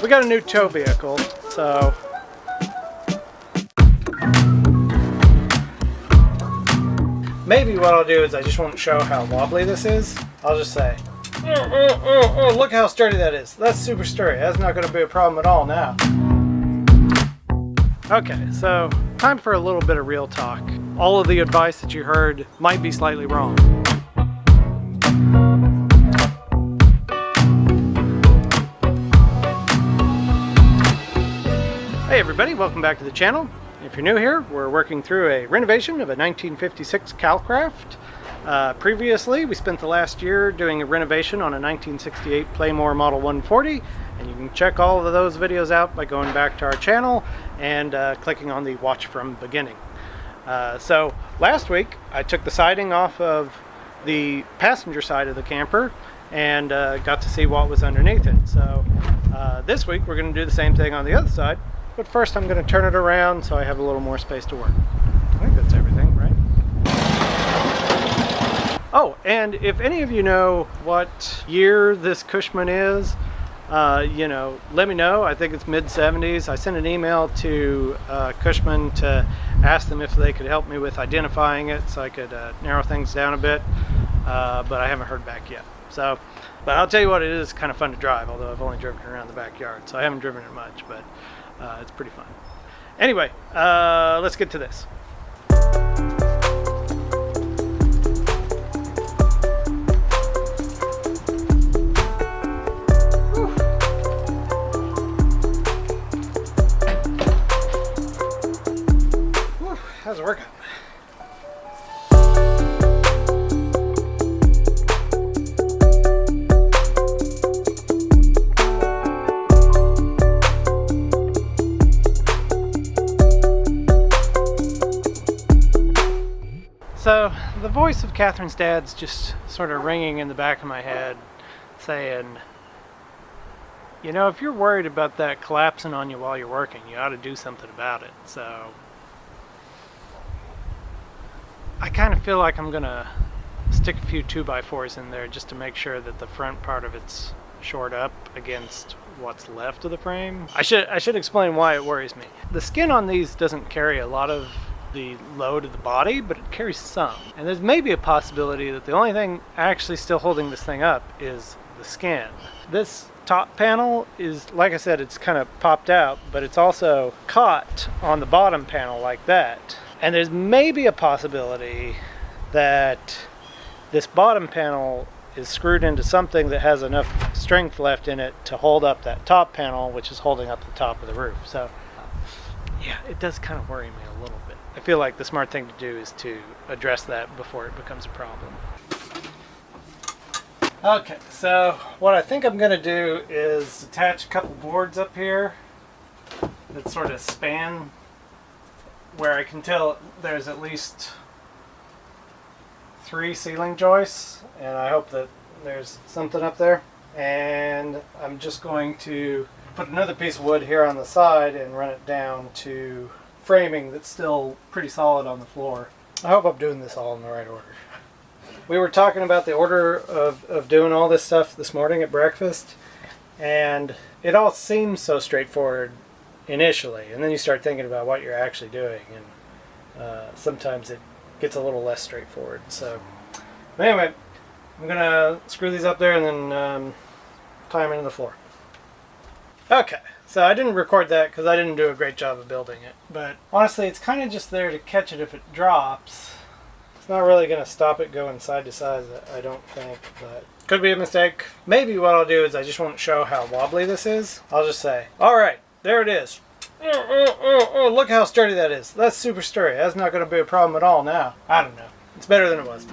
we got a new tow vehicle, so maybe what I'll do is I just won't show how wobbly this is. I'll just say, look how sturdy that is. That's super sturdy. That's not going to be a problem at all now. Okay, so time for a little bit of real talk. All of the advice that you heard might be slightly wrong. Hey everybody, welcome back to the channel. If you're new here, we're working through a renovation of a 1956 Calcraft. Previously, we spent the last year doing a renovation on a 1968 Playmore Model 140, and you can check all of those videos out by going back to our channel and clicking on the Watch From Beginning. So last week, I took the siding off of the passenger side of the camper and got to see what was underneath it. So this week, we're going to do the same thing on the other side. But first I'm going to turn it around so I have a little more space to work. I think that's everything, right? Oh, and if any of you know what year this Cushman is, let me know. I think it's mid-70s. I sent an email to Cushman to ask them if they could help me with identifying it so I could narrow things down a bit, but I haven't heard back yet. So, but I'll tell you what, it is kind of fun to drive, although I've only driven it around the backyard, so I haven't driven it much, but it's pretty fun. Anyway, let's get to this. Whew, how's it working? So the voice of Catherine's dad's just sort of ringing in the back of my head saying, you know, if you're worried about that collapsing on you while you're working, you ought to do something about it. So I kind of feel like I'm gonna stick a few 2x4s in there just to make sure that the front part of it's shored up against what's left of the frame. I should explain why it worries me. The skin on these doesn't carry a lot of the load of the body, but it carries some. And there's maybe a possibility that the only thing actually still holding this thing up is the skin. This top panel is, like I said, it's kind of popped out, but it's also caught on the bottom panel like that. And there's maybe a possibility that this bottom panel is screwed into something that has enough strength left in it to hold up that top panel, which is holding up the top of the roof. So yeah, it does kind of worry me a little bit. I feel like the smart thing to do is to address that before it becomes a problem. Okay, so what I think I'm going to do is attach a couple boards up here that sort of span where I can tell there's at least 3 ceiling joists, and I hope that there's something up there. And I'm just going to put another piece of wood here on the side and run it down to framing that's still pretty solid on the floor. I hope I'm doing this all in the right order. We were talking about the order of doing all this stuff this morning at breakfast, and it all seems so straightforward initially, and then you start thinking about what you're actually doing, and sometimes it gets a little less straightforward. So anyway, I'm gonna screw these up there and then tie them into the floor. Okay, so I didn't record that because I didn't do a great job of building it, but honestly it's kind of just there to catch it if it drops. It's not really going to stop it going side to side, I don't think, but could be a mistake. Maybe what I'll do is I just won't show how wobbly this is. I'll just say, alright, there it is. Look how sturdy that is. That's super sturdy. That's not going to be a problem at all now. I don't know. It's better than it was.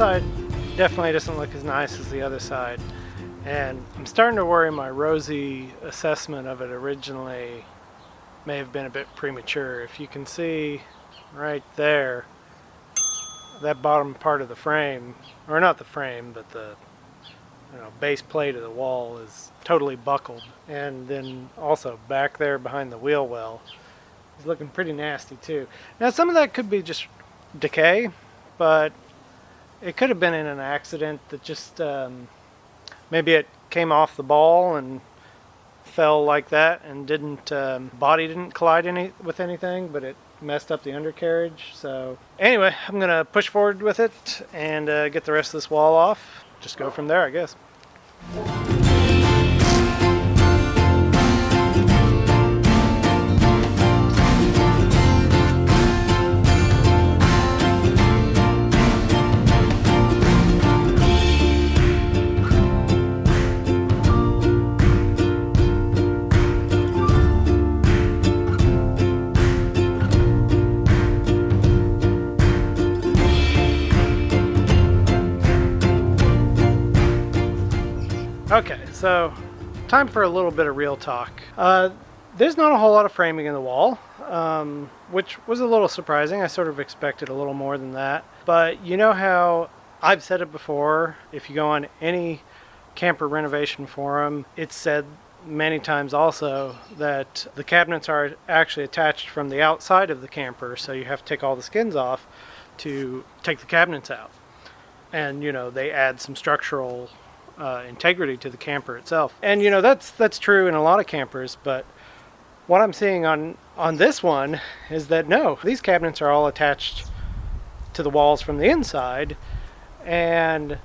side definitely doesn't look as nice as the other side. And I'm starting to worry my rosy assessment of it originally may have been a bit premature. If you can see right there, that bottom part of the frame, or not the frame, but the base plate of the wall is totally buckled. And then also back there behind the wheel well is looking pretty nasty too. Now some of that could be just decay, but it could have been in an accident that just maybe it came off the ball and fell like that and didn't body didn't collide with anything, but it messed up the undercarriage. So anyway, I'm gonna push forward with it and get the rest of this wall off. Just go from there, I guess. Okay, so time for a little bit of real talk. There's not a whole lot of framing in the wall, which was a little surprising. I sort of expected a little more than that. But you know how I've said it before, if you go on any camper renovation forum, it's said many times also that the cabinets are actually attached from the outside of the camper, so you have to take all the skins off to take the cabinets out. And, they add some structural integrity to the camper itself. And that's true in a lot of campers, but what I'm seeing on this one is that no, these cabinets are all attached to the walls from the inside, and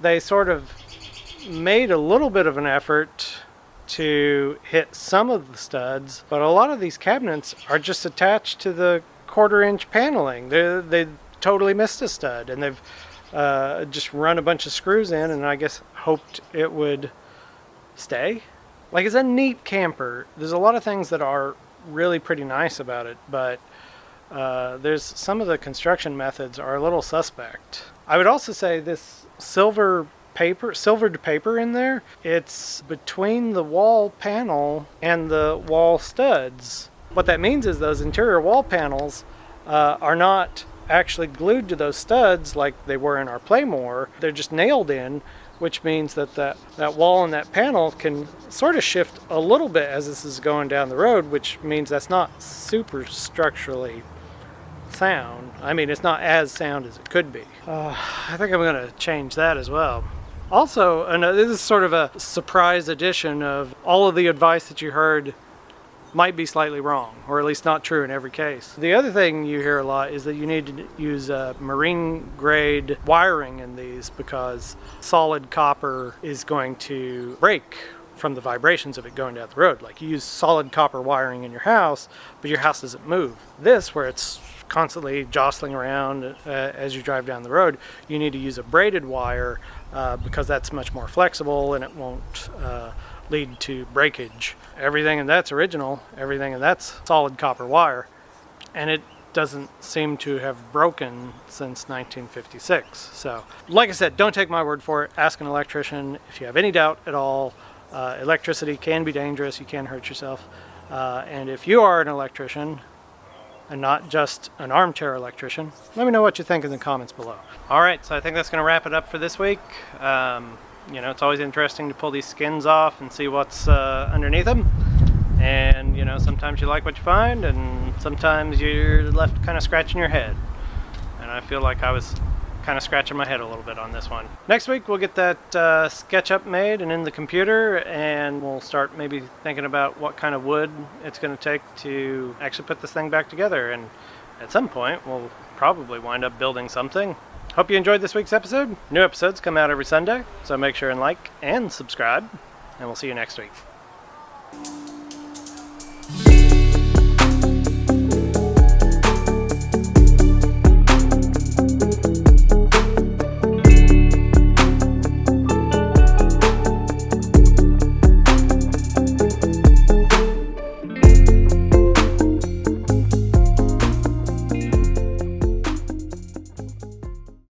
they sort of made a little bit of an effort to hit some of the studs, but a lot of these cabinets are just attached to the 1/4 inch paneling. They totally missed a stud, and they've just run a bunch of screws in and I guess hoped it would stay. Like, it's a neat camper. There's a lot of things that are really pretty nice about it, but there's some of the construction methods are a little suspect. I would also say this silvered paper in there, it's between the wall panel and the wall studs. What that means is those interior wall panels are not actually glued to those studs like they were in our Playmore. They're just nailed in, which means that wall and that panel can sort of shift a little bit as this is going down the road, which means that's not super structurally sound. I mean, it's not as sound as it could be. I think I'm going to change that as well. Also, this is sort of a surprise edition of all of the advice that you heard might be slightly wrong, or at least not true in every case. The other thing you hear a lot is that you need to use marine grade wiring in these because solid copper is going to break from the vibrations of it going down the road. Like, you use solid copper wiring in your house, but your house doesn't move. This, where it's constantly jostling around as you drive down the road, you need to use a braided wire because that's much more flexible and it won't lead to breakage. Everything in that's original, everything in that's solid copper wire, and it doesn't seem to have broken since 1956. So, like I said, don't take my word for it. Ask an electrician if you have any doubt at all. Electricity can be dangerous. You can hurt yourself. And if you are an electrician, and not just an armchair electrician, let me know what you think in the comments below. Alright, so I think that's going to wrap it up for this week. It's always interesting to pull these skins off and see what's underneath them. And, sometimes you like what you find, and sometimes you're left kind of scratching your head. And I feel like I was kind of scratching my head a little bit on this one. Next week we'll get that SketchUp made and in the computer, and we'll start maybe thinking about what kind of wood it's going to take to actually put this thing back together. And at some point we'll probably wind up building something. Hope you enjoyed this week's episode. New episodes come out every Sunday, so make sure and like and subscribe, and we'll see you next week.